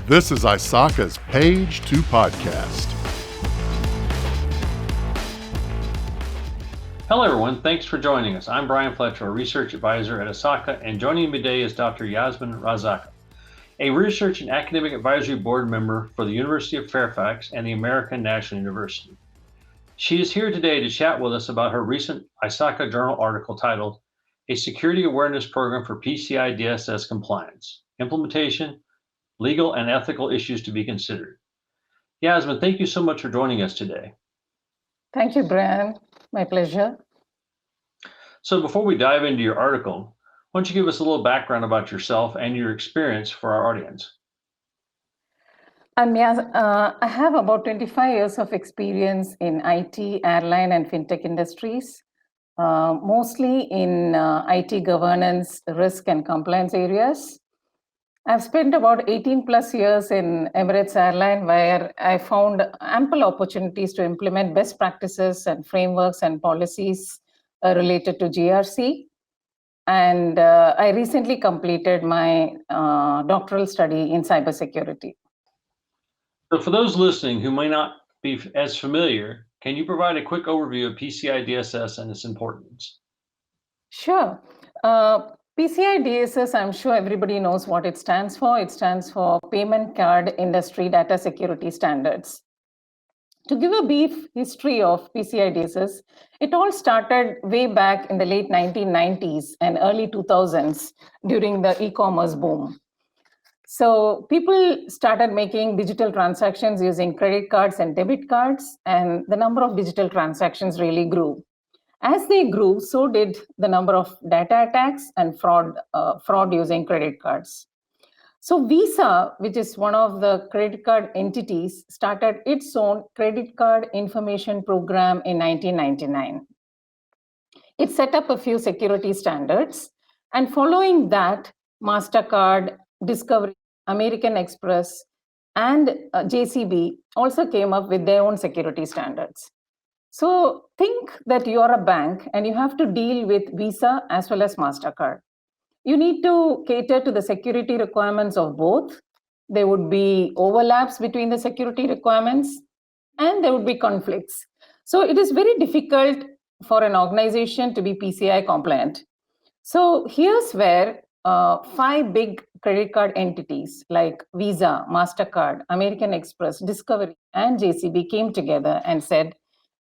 This is ISACA's Page 2 podcast. Hello, everyone. Thanks for joining us. I'm Brian Fletcher, a research advisor at ISACA, and joining me today is Dr. Yasmin Razack, a research and academic advisory board member for the University of Fairfax and the American National University. She is here today to chat with us about her recent ISACA journal article titled, A Security Awareness Program for PCI DSS Compliance, Implementation, Legal and Ethical Issues to be Considered. Yasmin, thank you so much for joining us today. Thank you, Brian. My pleasure. So before we dive into your article, why don't you give us a little background about yourself and your experience for our audience? I have about 25 years of experience in IT, airline, and fintech industries, mostly in IT governance, risk, and compliance areas. I've spent about 18 plus years in Emirates Airline, where I found ample opportunities to implement best practices and frameworks and policies related to GRC. And I recently completed my doctoral study in cybersecurity. So for those listening who may not be as familiar, can you provide a quick overview of PCI DSS and its importance? Sure. PCI DSS, I'm sure everybody knows what it stands for. It stands for Payment Card Industry Data Security Standards. To give a brief history of PCI DSS, it all started way back in the late 1990s and early 2000s during the e-commerce boom. So people started making digital transactions using credit cards and debit cards, and the number of digital transactions really grew. As they grew, so did the number of data attacks and fraud using credit cards. So Visa, which is one of the credit card entities, started its own credit card information program in 1999. It set up a few security standards, and following that, MasterCard, Discovery, American Express, and JCB also came up with their own security standards. So think that you're a bank and you have to deal with Visa as well as MasterCard. You need to cater to the security requirements of both. There would be overlaps between the security requirements and there would be conflicts. So it is very difficult for an organization to be PCI compliant. So here's where 5 big credit card entities like Visa, MasterCard, American Express, Discovery, and JCB came together and said,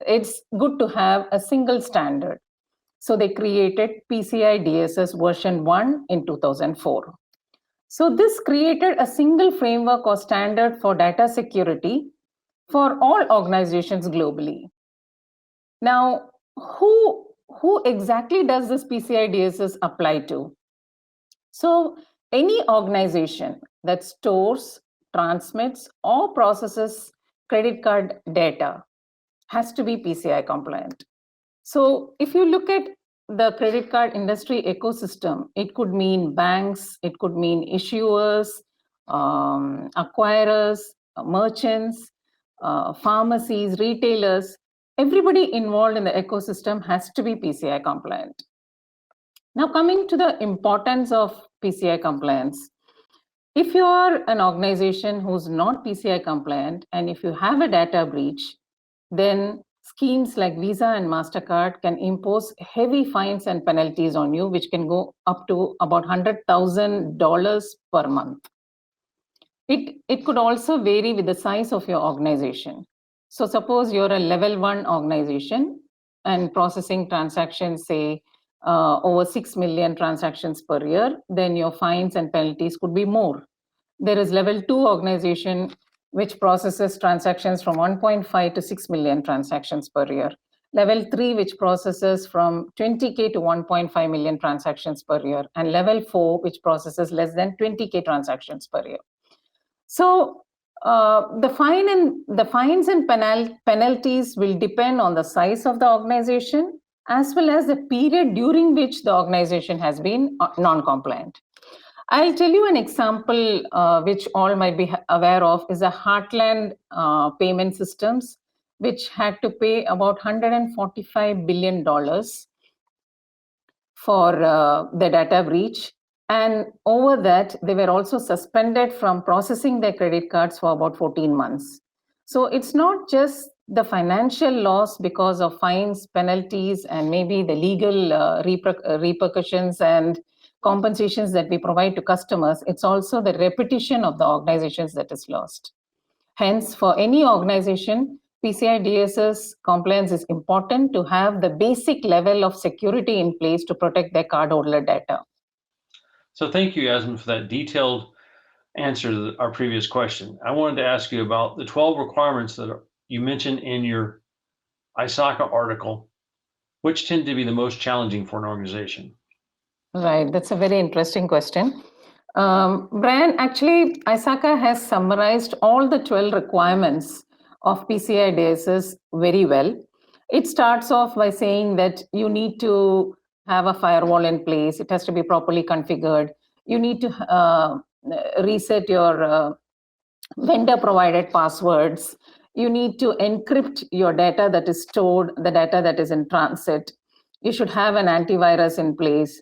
it's good to have a single standard. So they created PCI DSS version 1 in 2004. So this created a single framework or standard for data security for all organizations globally. Now, who exactly does this PCI DSS apply to? So any organization that stores, transmits, or processes credit card data has to be PCI compliant. So if you look at the credit card industry ecosystem, it could mean banks, it could mean issuers, acquirers, merchants, pharmacies, retailers. Everybody involved in the ecosystem has to be PCI compliant. Now, coming to the importance of PCI compliance, if you are an organization who's not PCI compliant, and if you have a data breach, then schemes like Visa and MasterCard can impose heavy fines and penalties on you, which can go up to about $100,000 per month. It could also vary with the size of your organization. So suppose you're a level 1 organization and processing transactions, say, over 6 million transactions per year, then your fines and penalties could be more. There is level 2 organization which processes transactions from 1.5 to 6 million transactions per year. Level 3, which processes from 20K to 1.5 million transactions per year. And level 4, which processes less than 20K transactions per year. So the fines and penalties will depend on the size of the organization as well as the period during which the organization has been non-compliant. I'll tell you an example which all might be aware of is a Heartland Payment Systems, which had to pay about $145 billion for the data breach. And over that, they were also suspended from processing their credit cards for about 14 months. So it's not just the financial loss because of fines, penalties, and maybe the legal repercussions and compensations that we provide to customers. It's also the reputation of the organizations that is lost. Hence, for any organization, PCI DSS compliance is important to have the basic level of security in place to protect their cardholder data. So thank you, Yasmin, for that detailed answer to our previous question. I wanted to ask you about the 12 requirements that you mentioned in your ISACA article, which tend to be the most challenging for an organization. Right, that's a very interesting question. Brian, actually, ISACA has summarized all the 12 requirements of PCI DSS very well. It starts off by saying that you need to have a firewall in place. It has to be properly configured. You need to reset your vendor provided passwords. You need to encrypt your data that is stored, the data that is in transit. You should have an antivirus in place.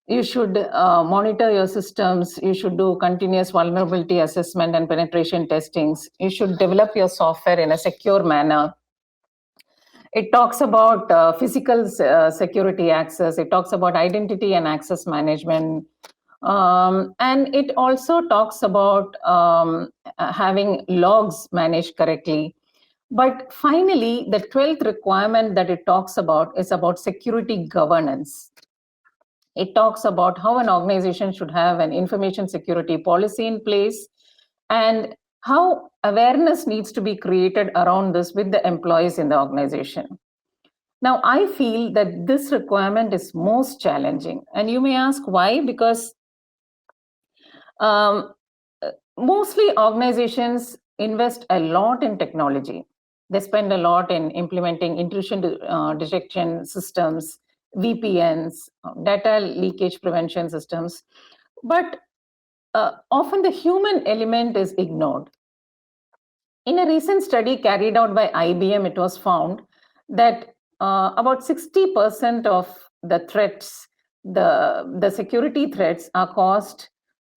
You should monitor your systems. You should do continuous vulnerability assessment and penetration testings. You should develop your software in a secure manner. It talks about physical security access. It talks about identity and access management. And it also talks about having logs managed correctly. But finally, the 12th requirement that it talks about is about security governance. It talks about how an organization should have an information security policy in place and how awareness needs to be created around this with the employees in the organization. Now, I feel that this requirement is most challenging. And you may ask why, because mostly organizations invest a lot in technology. They spend a lot in implementing intrusion detection systems, VPNs, data leakage prevention systems. But often the human element is ignored. In a recent study carried out by IBM, it was found that about 60% of the threats, the security threats, are caused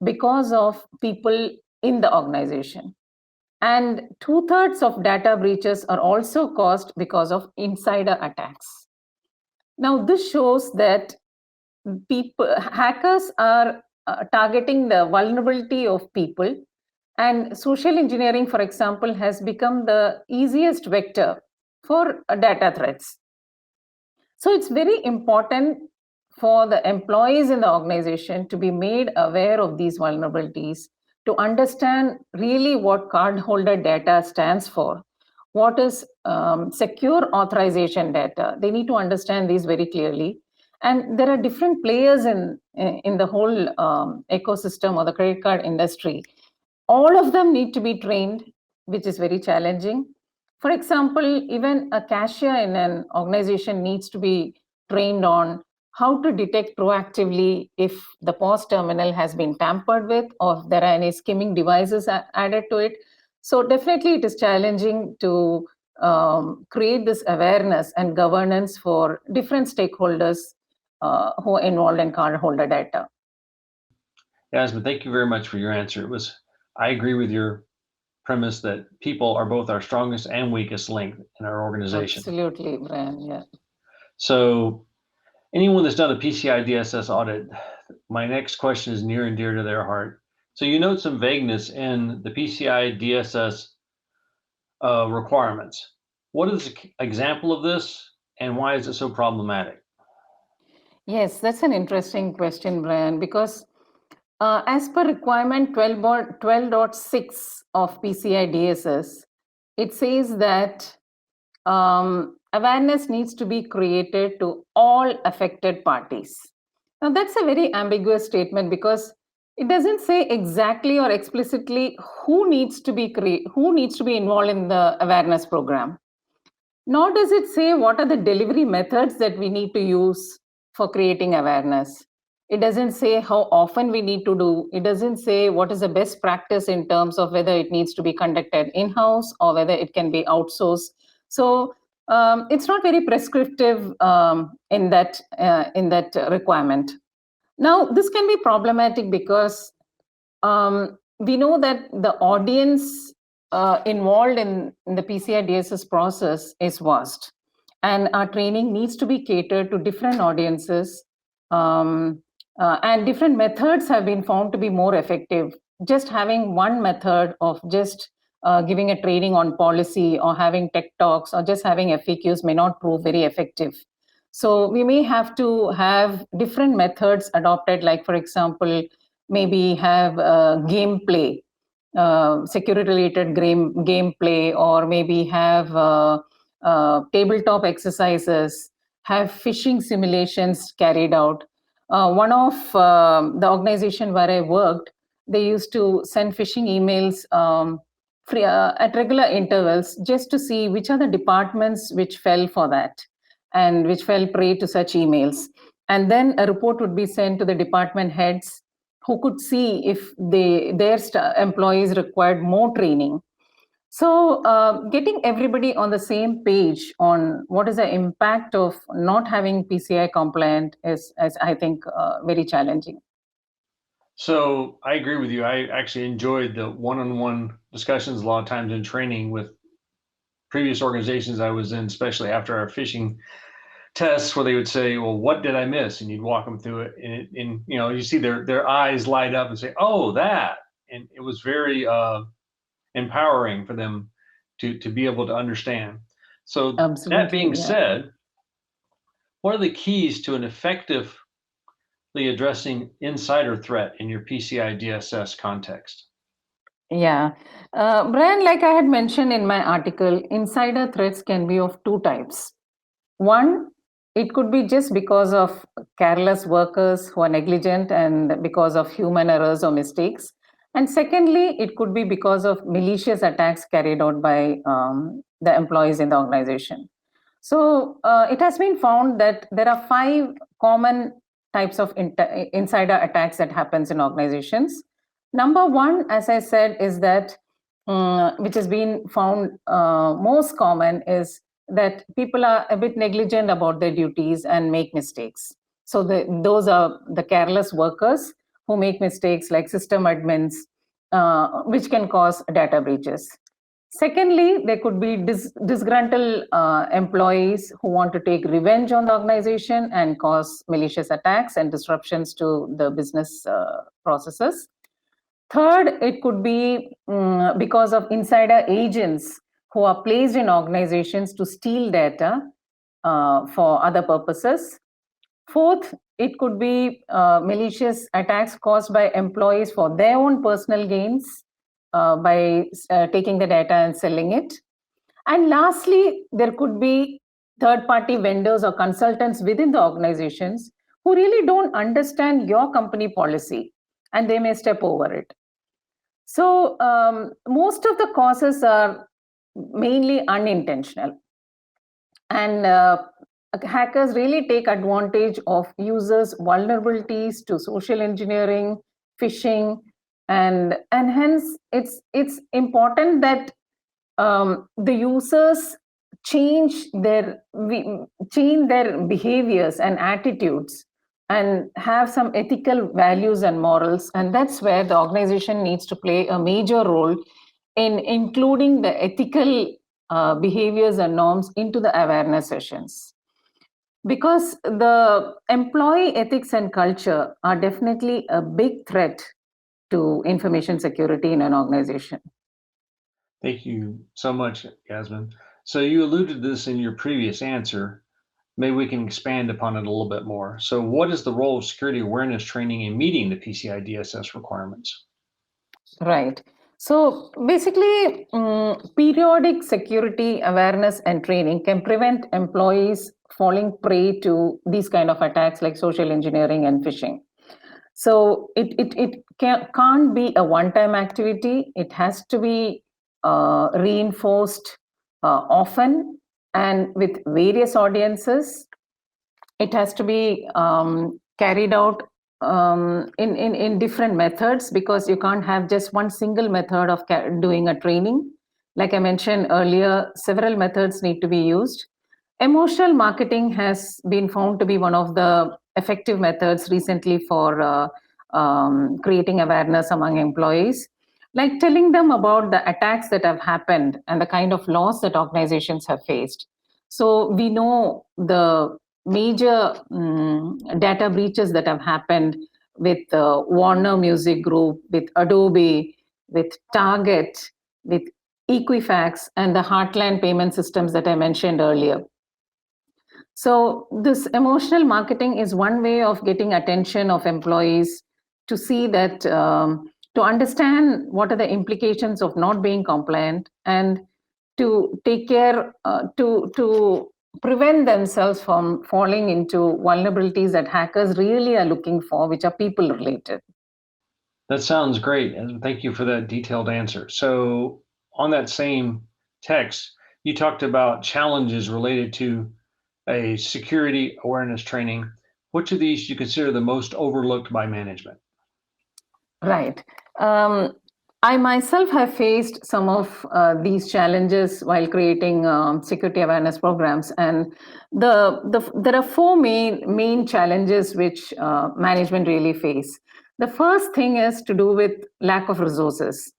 because of people in the organization. And 2/3 of data breaches are also caused because of insider attacks. Now, this shows that hackers are targeting the vulnerability of people, and social engineering, for example, has become the easiest vector for data threats. So it's very important for the employees in the organization to be made aware of these vulnerabilities, to understand really what cardholder data stands for, what is secure authorization data. They need to understand these very clearly. And there are different players in the whole ecosystem or the credit card industry. All of them need to be trained, which is very challenging. For example, even a cashier in an organization needs to be trained on how to detect proactively if the POS terminal has been tampered with or if there are any skimming devices added to it. So definitely it is challenging to create this awareness and governance for different stakeholders who are involved in cardholder data. Yasmin, thank you very much for your answer. I agree with your premise that people are both our strongest and weakest link in our organization. Absolutely, Brian, yeah. So anyone that's done a PCI DSS audit, my next question is near and dear to their heart. So you note some vagueness in the PCI DSS requirements. What is an example of this, and why is it so problematic? Yes, that's an interesting question, Brian, because as per requirement 12.6 of PCI DSS, it says that awareness needs to be created to all affected parties. Now, that's a very ambiguous statement because it doesn't say exactly or explicitly who needs to be involved in the awareness program. Nor does it say what are the delivery methods that we need to use for creating awareness. It doesn't say how often we need to do. It doesn't say what is the best practice in terms of whether it needs to be conducted in-house or whether it can be outsourced. So it's not very prescriptive in that requirement. Now, this can be problematic because we know that the audience involved in the PCI DSS process is vast, and our training needs to be catered to different audiences, and different methods have been found to be more effective. Just having one method of just giving a training on policy or having tech talks or just having FAQs may not prove very effective. So we may have to have different methods adopted, like, for example, maybe have gameplay, security-related gameplay, or maybe have tabletop exercises, have phishing simulations carried out. One of the organization where I worked, they used to send phishing emails at regular intervals just to see which are the departments which fell for that and which fell prey to such emails. And then a report would be sent to the department heads who could see if their employees required more training. So getting everybody on the same page on what is the impact of not having PCI compliant is I think, very challenging. So I agree with you. I actually enjoyed the one-on-one discussions a lot of times in training with previous organizations I was in, especially after our phishing tests, where they would say, well, what did I miss? And you'd walk them through it, and you see their eyes light up and say, oh, that. And it was very empowering for them to be able to understand. So Absolutely, that being said, what are the keys to an effectively addressing insider threat in your PCI DSS context? Yeah. Brian, like I had mentioned in my article, insider threats can be of two types. One, it could be just because of careless workers who are negligent and because of human errors or mistakes. And secondly, it could be because of malicious attacks carried out by the employees in the organization. So it has been found that there are 5 common types of insider attacks that happens in organizations. Number one, as I said, is that which has been found most common is that people are a bit negligent about their duties and make mistakes. So those are the careless workers who make mistakes, like system admins, which can cause data breaches. Secondly, there could be disgruntled employees who want to take revenge on the organization and cause malicious attacks and disruptions to the business processes. Third, it could be because of insider agents who are placed in organizations to steal data for other purposes. Fourth, it could be malicious attacks caused by employees for their own personal gains by taking the data and selling it. And lastly, there could be third-party vendors or consultants within the organizations who really don't understand your company policy, and they may step over it. So most of the causes are mainly unintentional. And hackers really take advantage of users' vulnerabilities to social engineering, phishing, and hence it's important that the users change their behaviors and attitudes and have some ethical values and morals. And that's where the organization needs to play a major role in including the ethical behaviors and norms into the awareness sessions. Because the employee ethics and culture are definitely a big threat to information security in an organization. Thank you so much, Yasmin. So you alluded to this in your previous answer. Maybe we can expand upon it a little bit more. So what is the role of security awareness training in meeting the PCI DSS requirements? Right. So basically, periodic security awareness and training can prevent employees falling prey to these kind of attacks like social engineering and phishing. So it can't be a one-time activity. It has to be reinforced often and with various audiences. It has to be carried out in different methods, because you can't have just one single method of doing a training. Like I mentioned earlier, several methods need to be used. Emotional marketing has been found to be one of the effective methods recently for creating awareness among employees, like telling them about the attacks that have happened and the kind of loss that organizations have faced. So we know the major data breaches that have happened with Warner Music Group, with Adobe, with Target, with Equifax, and the Heartland payment systems that I mentioned earlier. So this emotional marketing is one way of getting attention of employees to see that, to understand what are the implications of not being compliant, and to take care, to prevent themselves from falling into vulnerabilities that hackers really are looking for, which are people related. That sounds great, and thank you for that detailed answer. So on that same text, you talked about challenges related to a security awareness training. Which of these do you consider the most overlooked by management? Right. I myself have faced some of these challenges while creating security awareness programs, and there are four main challenges which management really face. The first thing is to do with lack of resources.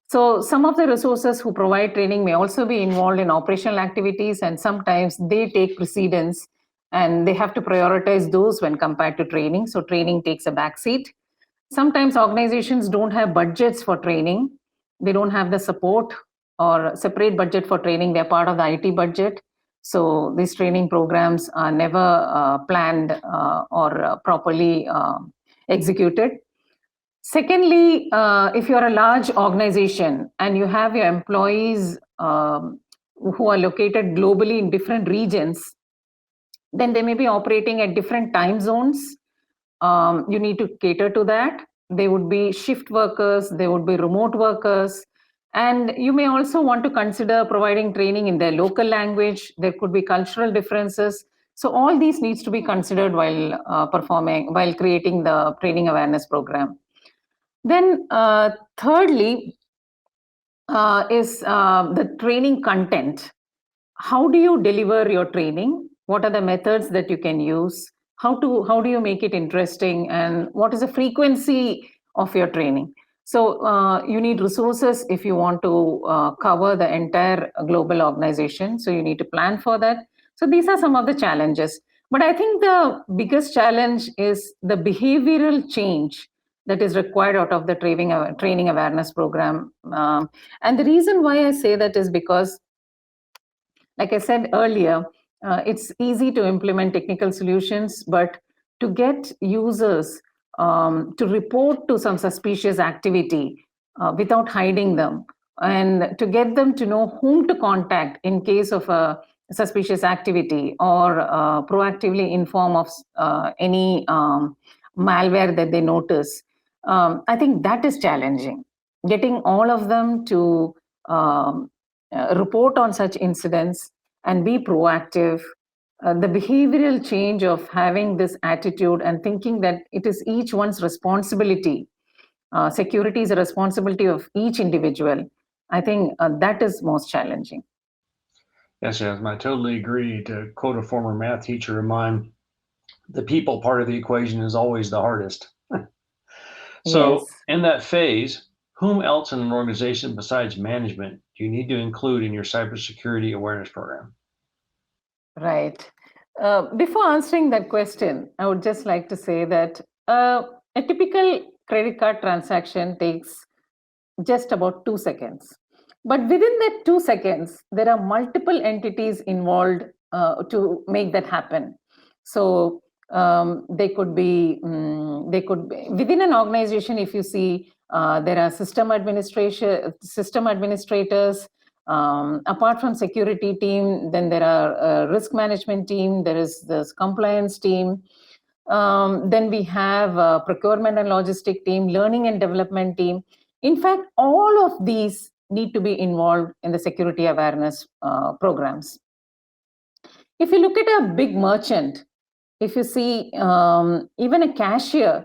So some of the resources who provide training may also be involved in operational activities, and sometimes they take precedence and they have to prioritize those when compared to training. So training takes a backseat. Sometimes organizations don't have budgets for training. They don't have the support or separate budget for training. They're part of the IT budget. So these training programs are never planned or properly executed. Secondly, if you're a large organization and you have your employees who are located globally in different regions, then they may be operating at different time zones. You need to cater to that. They would be shift workers, they would be remote workers, and you may also want to consider providing training in their local language. There could be cultural differences. So all these needs to be considered while creating the training awareness program. Then thirdly is the training content. How do you deliver your training? What are the methods that you can use? How do you make it interesting? And what is the frequency of your training? So you need resources if you want to cover the entire global organization. So you need to plan for that. So these are some of the challenges. But I think the biggest challenge is the behavioral change that is required out of the training awareness program. And the reason why I say that is because, like I said earlier, it's easy to implement technical solutions, but to get users to report to some suspicious activity without hiding them, and to get them to know whom to contact in case of a suspicious activity, or proactively inform of any malware that they notice, I think that is challenging. Getting all of them to report on such incidents and be proactive, the behavioral change of having this attitude and thinking that it is each one's responsibility. Security is a responsibility of each individual. I think that is most challenging. Yes, Yasmin, I totally agree. To quote a former math teacher of mine, the people part of the equation is always the hardest. So Yes. in that phase, whom else in an organization besides management do you need to include in your cybersecurity awareness program? Right. Before answering that question, I would just like to say that a typical credit card transaction takes just about 2 seconds. But within that 2 seconds, there are multiple entities involved to make that happen. So they could be within an organization. If you see, there are system administrators. Apart from security team, then there are risk management team. There is this compliance team. Then we have procurement and logistic team, learning and development team. In fact, all of these need to be involved in the security awareness programs. If you look at a big merchant, if you see even a cashier,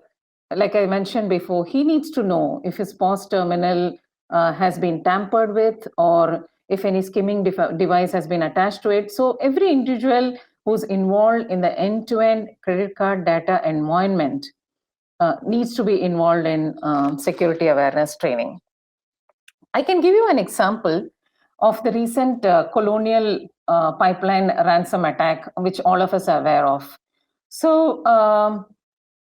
like I mentioned before, he needs to know if his POS terminal has been tampered with, or if any skimming device has been attached to it. So every individual who's involved in the end-to-end credit card data environment needs to be involved in security awareness training. I can give you an example of the recent Colonial Pipeline ransom attack, which all of us are aware of. So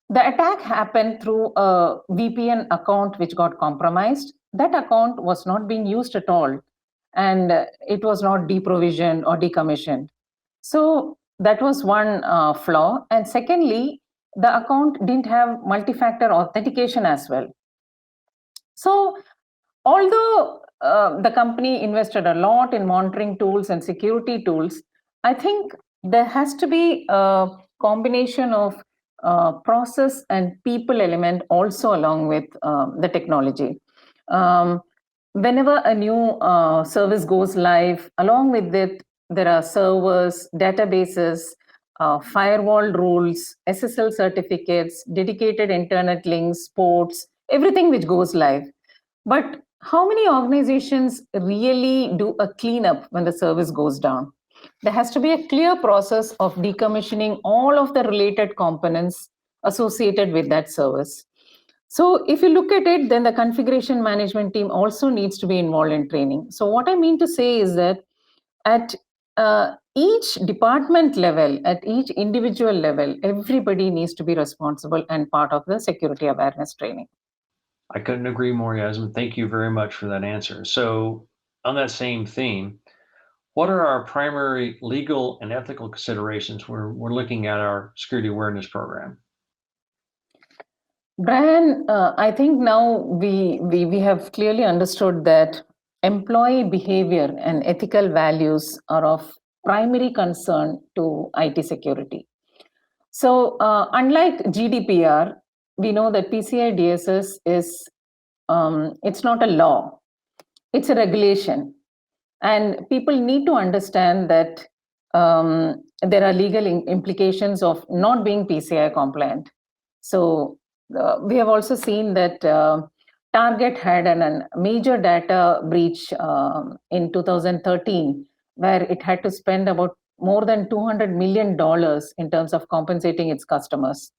the attack happened through a VPN account which got compromised. That account was not being used at all, and it was not deprovisioned or decommissioned. So that was one flaw. And secondly, the account didn't have multi-factor authentication as well. So although the company invested a lot in monitoring tools and security tools, I think there has to be a combination of process and people element also along with the technology. Whenever a new service goes live, along with it, there are servers, databases, firewall rules, SSL certificates, dedicated internet links, ports, everything which goes live. But how many organizations really do a cleanup when the service goes down? There has to be a clear process of decommissioning all of the related components associated with that service. So if you look at it, then the configuration management team also needs to be involved in training. So what I mean to say is that at each department level, at each individual level, everybody needs to be responsible and part of the security awareness training. I couldn't agree more, Yasmin. Thank you very much for that answer. So on that same theme, what are our primary legal and ethical considerations when we're looking at our security awareness program? Brian, I think now we have clearly understood that employee behavior and ethical values are of primary concern to IT security. So unlike GDPR, we know that PCI DSS is, it's not a law, it's a regulation. And people need to understand that there are legal implications of not being PCI compliant. So we have also seen that Target had a major data breach in 2013, where it had to spend about more than $200 million in terms of compensating its customers.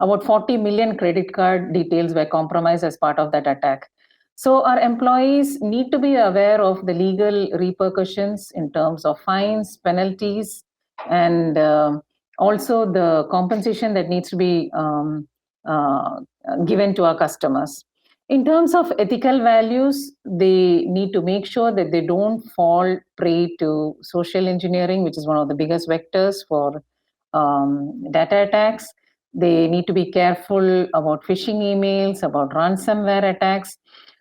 About 40 million credit card details were compromised as part of that attack. So our employees need to be aware of the legal repercussions in terms of fines, penalties, and also the compensation that needs to be given to our customers. In terms of ethical values, they need to make sure that they don't fall prey to social engineering, which is one of the biggest vectors for data attacks. They need to be careful about phishing emails, about ransomware attacks.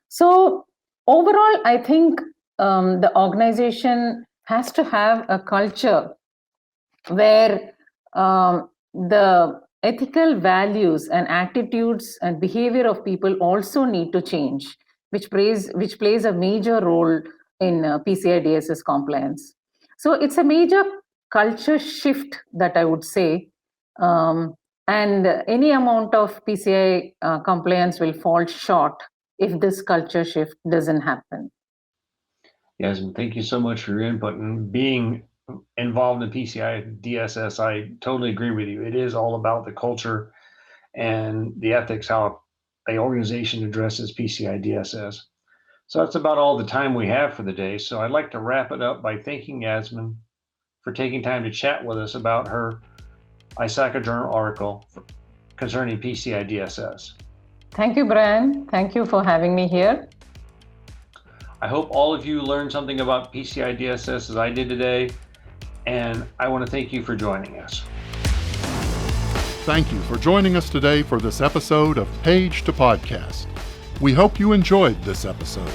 So overall, I think the organization has to have a culture where the ethical values and attitudes and behavior of people also need to change, which plays a major role in PCI DSS compliance. So it's a major culture shift that I would say, and any amount of PCI compliance will fall short if this culture shift doesn't happen. Yasmin, thank you so much for your input. And being involved in PCI DSS, I totally agree with you. It is all about the culture and the ethics, how an organization addresses PCI DSS. So that's about all the time we have for the day. So I'd like to wrap it up by thanking Yasmin for taking time to chat with us about her ISACA Journal article concerning PCI DSS. Thank you, Brian. Thank you for having me here. I hope all of you learned something about PCI DSS as I did today, and I want to thank you for joining us. Thank you for joining us today for this episode of Page to Podcast. We hope you enjoyed this episode.